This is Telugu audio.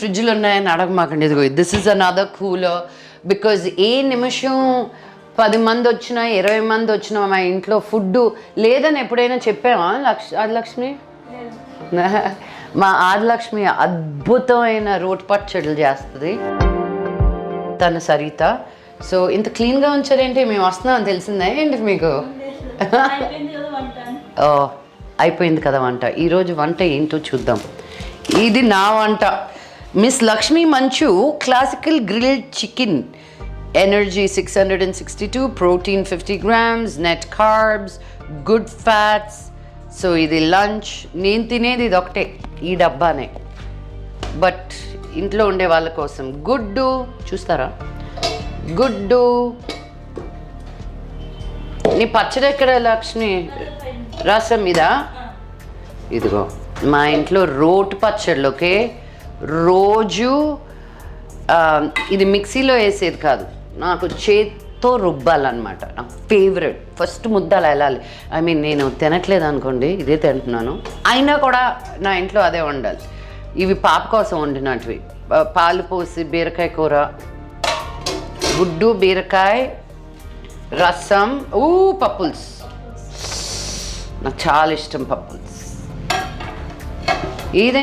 ఫ్రిడ్జ్లో ఉన్నాయని అడగమాకండి. ఇదిగో this is another cooler. Because ఏ నిమిషం 10 మంది వచ్చినా 20 మంది వచ్చినా మా ఇంట్లో ఫుడ్ లేదని ఎప్పుడైనా చెప్పామా ఆదిలక్ష్మి? మా ఆదిలక్ష్మి అద్భుతమైన రోటి పచ్చళ్ళు చేస్తుంది. తను సరిత. సో ఇంత క్లీన్గా ఉంచారేంటి? మేము వస్తున్నామని తెలిసిందా ఏంటి మీకు? అయిపోయింది కదా వంట. ఈరోజు వంట ఏంటో చూద్దాం. ఇది నా వంట. మిస్ లక్ష్మీ మంచు classical grilled chicken. Energy 662, protein 50 grams, net carbs, good fats. So ఇది లంచ్. నేను తినేది ఇది ఒకటే, ఈ డబ్బానే. బట్ ఇంట్లో ఉండే వాళ్ళ కోసం గుడ్డు చూస్తారా, గుడ్డు. నీ పచ్చడి ఎక్కడ లక్ష్మి? రసం ఇదా? ఇదిగో మా ఇంట్లో రోటి పచ్చళ్ళు. ఓకే, రోజు ఇది మిక్సీలో వేసేది కాదు, నాకు చేత్తో రుబ్బాలన్నమాట. నా ఫేవరెట్. ఫస్ట్ ముద్ద అలా వెళ్ళాలి. ఐ మీన్ నేను తినట్లేదు అనుకోండి, ఇదే తింటున్నాను, అయినా కూడా నా ఇంట్లో అదే వండాలి. ఇవి పాప కోసం వండినటివి. పాలు పోసి బీరకాయ కూర, గుడ్డు బీరకాయ రసం, పప్పుల్స్. నాకు చాలా ఇష్టం పప్పుల్స్. ఏదైనా